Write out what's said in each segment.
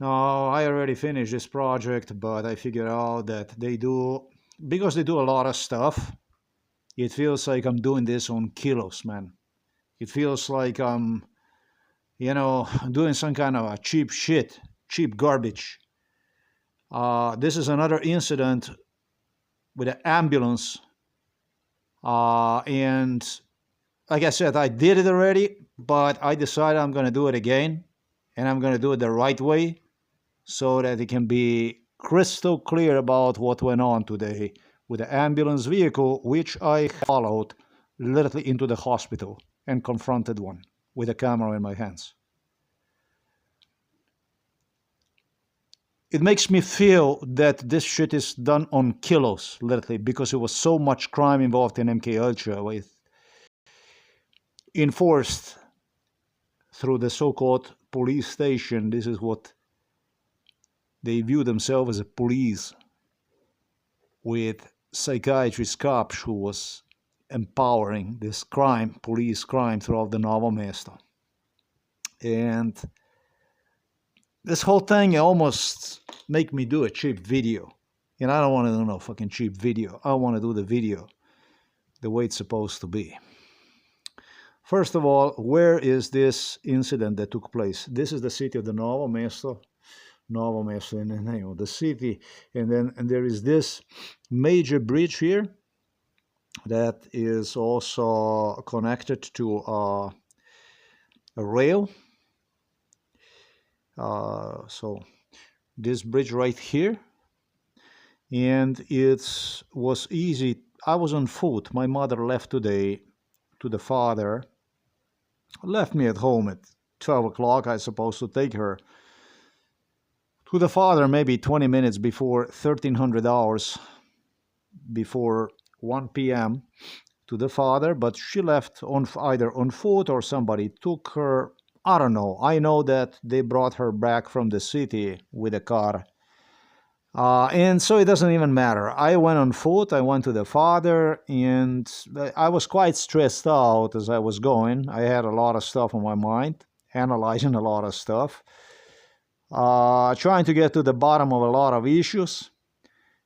Now, I already finished this project, but I figured out that because they do a lot of stuff, it feels like I'm doing this on kilos, man. It feels like I'm, doing some kind of a cheap shit, cheap garbage. This is another incident with an ambulance. And like I said, I did it already, but I decided I'm going to do it again. And I'm going to do it the right way so that it can be crystal clear about what went on today with the ambulance vehicle, which I followed literally into the hospital and confronted one with a camera in my hands. It makes me feel that this shit is done on kilos, literally, because it was so much crime involved in MK Ultra with enforced through the so-called police station. This is what they view themselves as a police, with psychiatrist cops who was empowering this crime, police crime, throughout the Novo Mesto. And this whole thing almost make me do a cheap video. And I don't want to do no fucking cheap video. I want to do the video the way it's supposed to be. First of all, where is this incident that took place? This is the city of the Novo Mesto in the name of the city. And then there is this major bridge here that is also connected to a rail. So this bridge right here, and it was easy. I was on foot. My mother left today to the father, left me at home at 12 o'clock. I was supposed to take her to the father maybe 20 minutes before 1300 hours before 1 p.m. to the father, but she left on either on foot or somebody took her. I don't know. I know that they brought her back from the city with a car. And so it doesn't even matter. I went on foot, I went to the father, and I was quite stressed out as I was going. I had a lot of stuff on my mind, analyzing a lot of stuff, trying to get to the bottom of a lot of issues.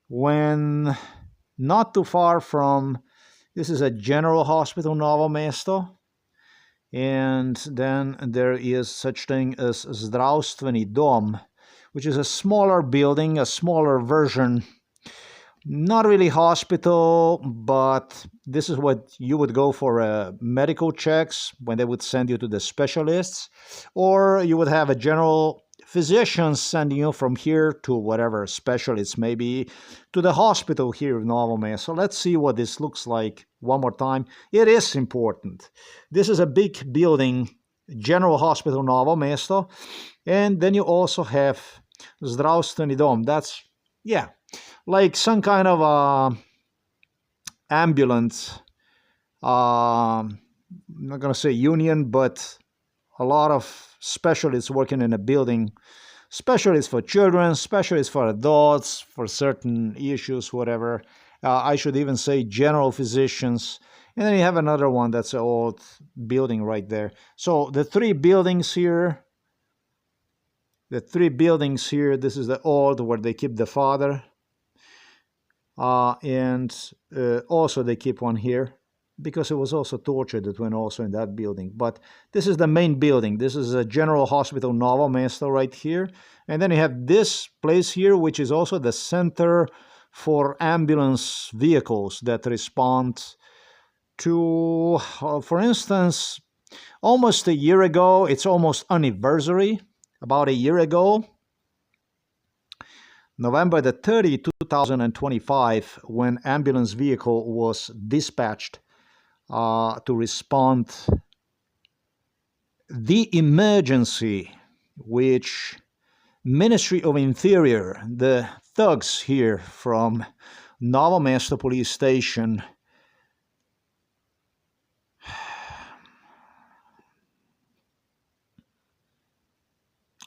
When not too far from, this is a general hospital, Novo Mesto. And then there is such thing as Zdravstveni Dom, which is a smaller building, a smaller version, not really hospital, but this is what you would go for medical checks when they would send you to the specialists, or you would have a general physician sending you from here to whatever specialists, maybe to the hospital here in Novo Mesto. So let's see what this looks like one more time. It is important. This is a big building, General Hospital Novo Mesto, and then you also have Zdravstveni Dom. That's, yeah, like some kind of ambulance, I'm not going to say union, but a lot of specialists working in a building, specialists for children, specialists for adults, for certain issues, whatever. I should even say general physicians. And then you have another one that's an old building right there. So the three buildings here, this is the old where they keep the father. And also they keep one here, because it was also torture that went also in that building. But this is the main building. This is a General Hospital Novo Mesto right here. And then you have this place here, which is also the center for ambulance vehicles that respond to, for instance, almost a year ago, it's almost anniversary, about a year ago, November the 30th, 2025, when ambulance vehicle was dispatched to respond the emergency, which Ministry of Interior, the thugs here from Novo Mesto police station,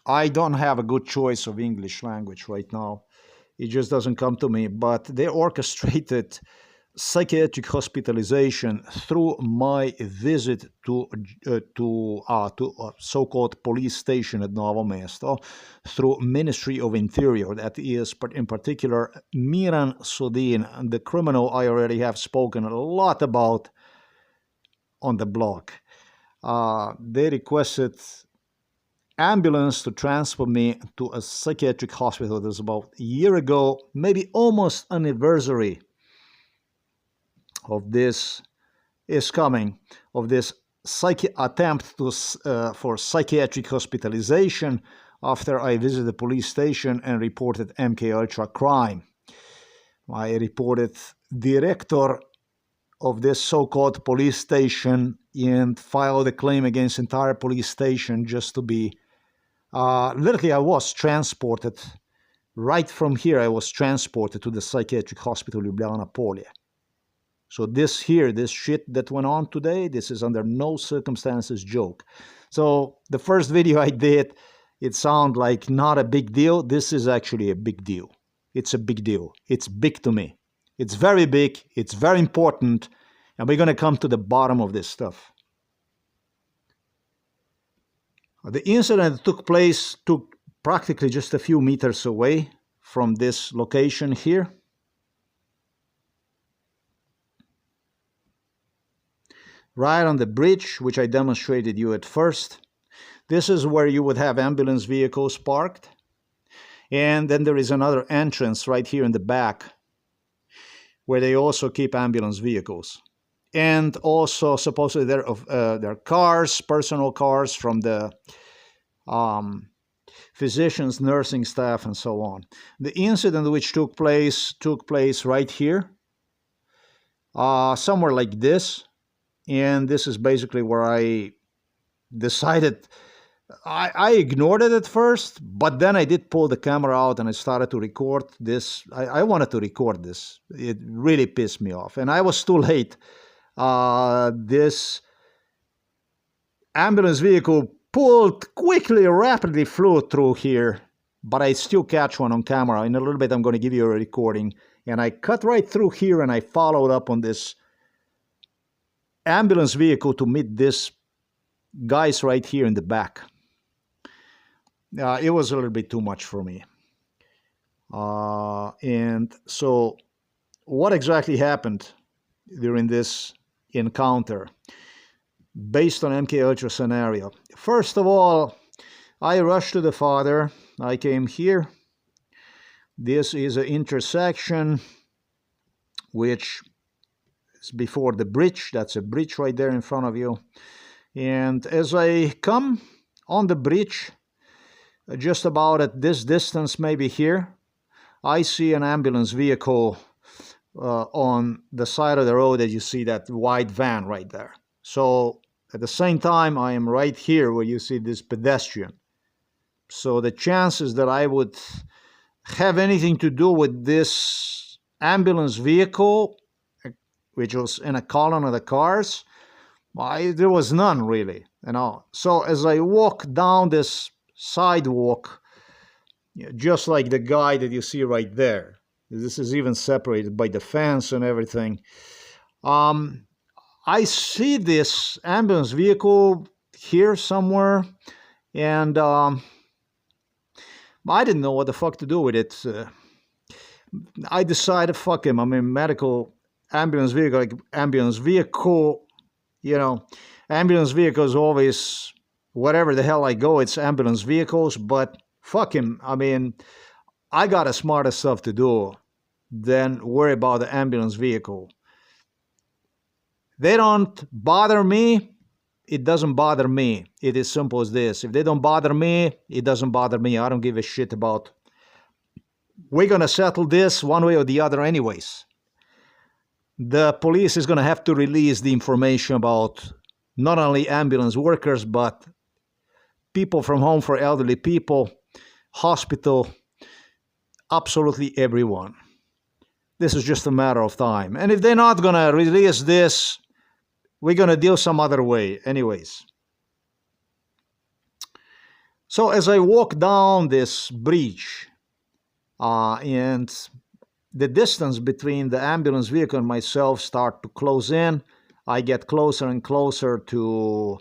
I don't have a good choice of English language right now. It just doesn't come to me, but they orchestrated psychiatric hospitalization through my visit to a so-called police station at Novo Mesto through Ministry of Interior. That is, in particular, Miran Sudin, the criminal I already have spoken a lot about on the blog. They requested ambulance to transport me to a psychiatric hospital. That was about a year ago, maybe almost anniversary of this is coming, of this attempt for psychiatric hospitalization after I visited the police station and reported MK Ultra crime. I reported director of this so-called police station and filed a claim against entire police station just to be literally I was transported right from here. I was transported to the psychiatric hospital Ljubljana Polje. So this shit that went on today, this is under no circumstances joke. So the first video I did, it sounded like not a big deal. This is actually a big deal. It's a big deal. It's big to me. It's very big. It's very important. And we're going to come to the bottom of this stuff. The incident took practically just a few meters away from this location here. Right on the bridge, which I demonstrated you at first. This is where you would have ambulance vehicles parked. And then there is another entrance right here in the back where they also keep ambulance vehicles. And also supposedly there are cars, personal cars from the physicians, nursing staff, and so on. The incident which took place right here, somewhere like this. And this is basically where I decided, I ignored it at first, but then I did pull the camera out and I started to record this. I wanted to record this. It really pissed me off. And I was too late. This ambulance vehicle quickly, rapidly flew through here, but I still catch one on camera. In a little bit, I'm going to give you a recording. And I cut right through here and I followed up on this ambulance vehicle to meet this guys right here in the back. It was a little bit too much for me. And so what exactly happened during this encounter based on MK Ultra scenario? First of all, I rushed to the father. I came here. This is an intersection which is before the bridge. That's a bridge right there in front of you. And as I come on the bridge, just about at this distance, maybe here, I see an ambulance vehicle on the side of the road as you see that white van right there. So at the same time, I am right here where you see this pedestrian. So the chances that I would have anything to do with this ambulance vehicle, which was in a column of the cars, there was none really. So as I walk down this sidewalk, just like the guy that you see right there, this is even separated by the fence and everything, I see this ambulance vehicle here somewhere, and I didn't know what the fuck to do with it. I decided, fuck him. I mean, ambulance vehicle, ambulance vehicles always, wherever the hell I go, it's ambulance vehicles, but fuck him. I mean, I got a smarter stuff to do than worry about the ambulance vehicle. They don't bother me. It doesn't bother me. It is simple as this. If they don't bother me, it doesn't bother me. I don't give a shit about. We're going to settle this one way or the other anyways. The police is going to have to release the information about not only ambulance workers, but people from home for elderly people, hospital, absolutely everyone. This is just a matter of time. And if they're not going to release this, we're going to deal some other way anyways. So as I walk down this bridge, and the distance between the ambulance vehicle and myself start to close in. I get closer and closer to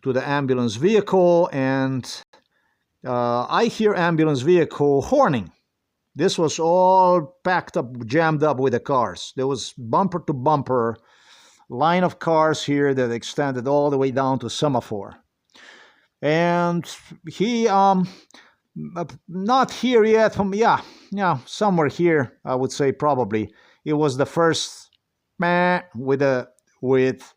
the ambulance vehicle, and I hear ambulance vehicle horning. This was all packed up, jammed up with the cars. There was bumper to bumper line of cars here that extended all the way down to semaphore. And he not here yet, from somewhere here, I would say. Probably it was the first meh with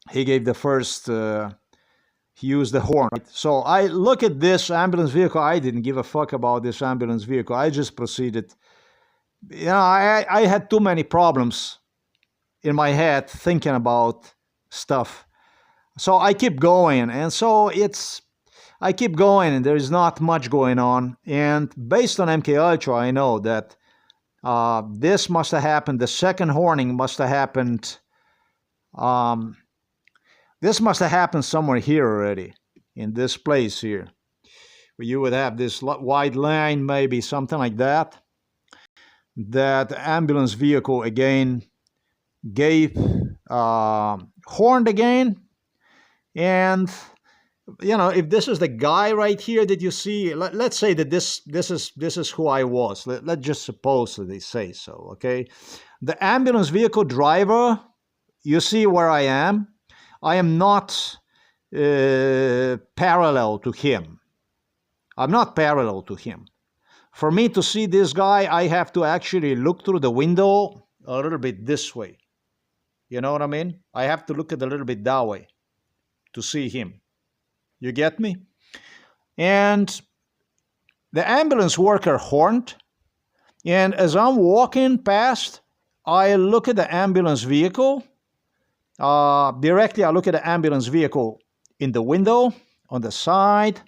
he gave the first he used the horn. So I look at this ambulance vehicle. I didn't give a fuck about this ambulance vehicle. I just proceeded. I had too many problems in my head thinking about stuff. So I keep going, and I keep going, and there is not much going on. And based on MK Ultra, I know that this must have happened. The second horning must have happened. This must have happened somewhere here already, in this place here, where you would have this wide line, maybe something like that. That ambulance vehicle again gave horned again. And if this is the guy right here that you see, let's say that this is who I was. Let's just suppose that they say so. Okay, the ambulance vehicle driver, you see where I am. I am not parallel to him. I'm not parallel to him. For me to see this guy, I have to actually look through the window a little bit this way. You know what I mean? I have to look at a little bit that way to see him. You get me? And the ambulance worker horned, and as I'm walking past, I look at the ambulance vehicle. Directly, I look at the ambulance vehicle in the window, on the side.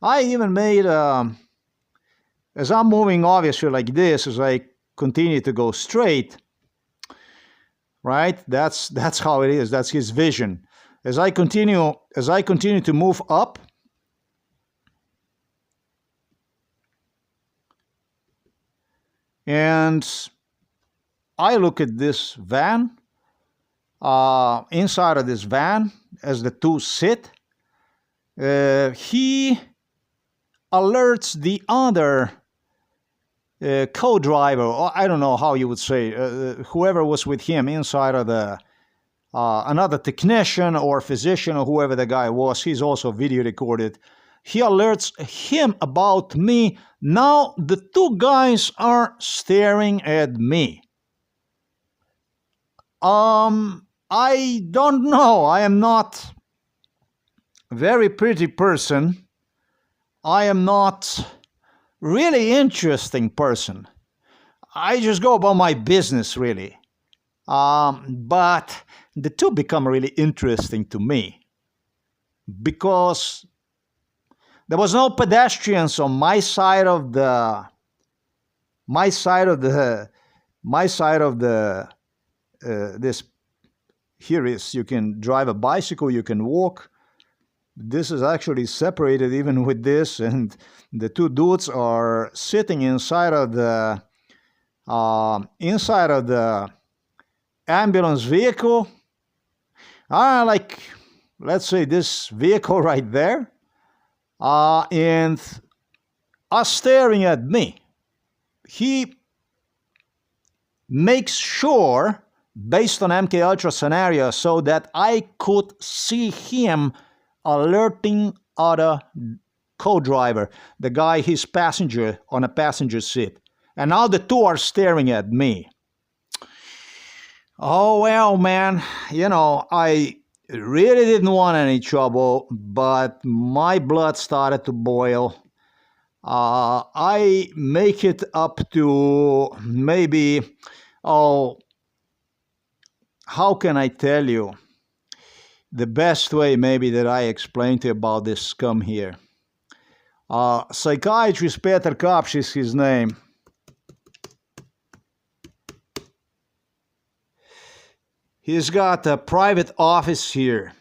I even made, as I'm moving obviously like this, as I continue to go straight, right? That's how it is. That's his vision. As I continue to move up, and I look at this van, inside of this van, as the two sit, he alerts the other co-driver, or I don't know how you would say, whoever was with him inside of the, another technician or physician or whoever the guy was. He's also video recorded. He alerts him about me. Now the two guys are staring at me. I don't know. I am not a very pretty person. I am not really interesting person. I just go about my business, really. But the two become really interesting to me because there was no pedestrians on my side of the this. Here is, you can drive a bicycle, you can walk. This is actually separated even with this, and the two dudes are sitting inside of the ambulance vehicle. Like, let's say this vehicle right there, and are staring at me. He makes sure, based on MK Ultra scenario, so that I could see him alerting other co-driver, the guy, his passenger, on a passenger seat. And now the two are staring at me. Oh, well, man, I really didn't want any trouble, but my blood started to boil. I make it up to maybe, how can I tell you? The best way maybe that I explain to you about this scum here. Psychiatrist Peter Kapsch is his name. He's got a private office here.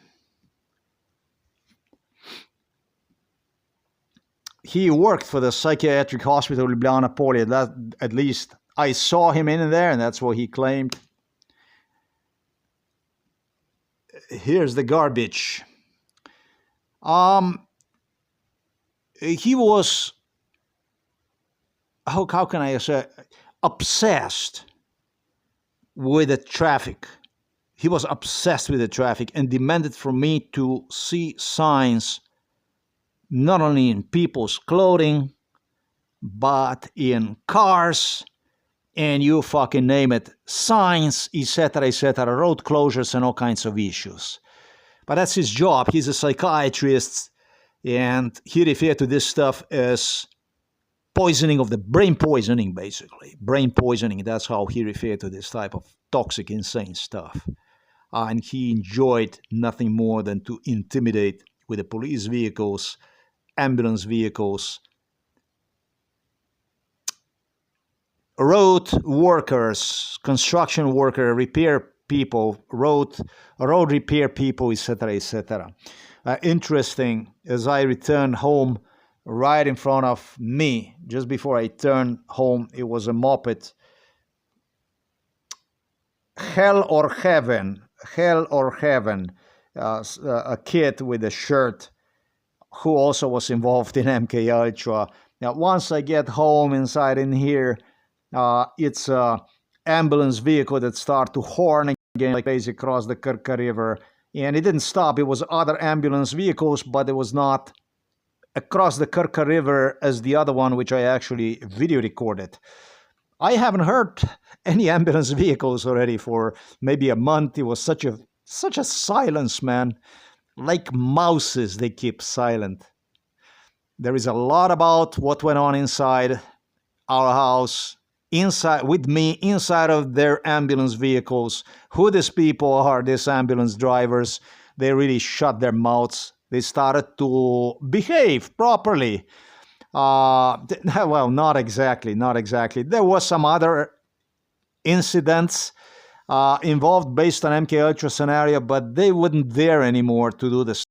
he worked for the psychiatric hospital Ljubljana Polje. That, at least I saw him in there, and that's what he claimed. Here's the garbage. He was, how can I say, obsessed with the traffic. He was obsessed with the traffic and demanded from me to see signs not only in people's clothing, but in cars, and you fucking name it, signs, etc., road closures and all kinds of issues. But that's his job. He's a psychiatrist, and he referred to this stuff as poisoning of the brain poisoning, basically. Brain poisoning, that's how he referred to this type of toxic, insane stuff. And he enjoyed nothing more than to intimidate with the police vehicles, ambulance vehicles, road workers, construction worker, repair people, road repair people, etc. Interesting, as I returned home, right in front of me, just before I turned home, it was a moped. Hell or heaven, a kid with a shirt who also was involved in MK Ultra. Now, once I get home inside in here, it's a ambulance vehicle that started to horn again like crazy across the Krka River. And it didn't stop. It was other ambulance vehicles, but it was not across the Krka River as the other one, which I actually video recorded. I haven't heard any ambulance vehicles already for maybe a month. It was such a silence, man. Like mouses, they keep silent. There is a lot about what went on inside our house, inside with me, inside of their ambulance vehicles. Who these people are, these ambulance drivers. They really shut their mouths. They started to behave properly. Well, not exactly. There was some other incidents involved based on MK Ultra scenario, but they wouldn't dare anymore to do this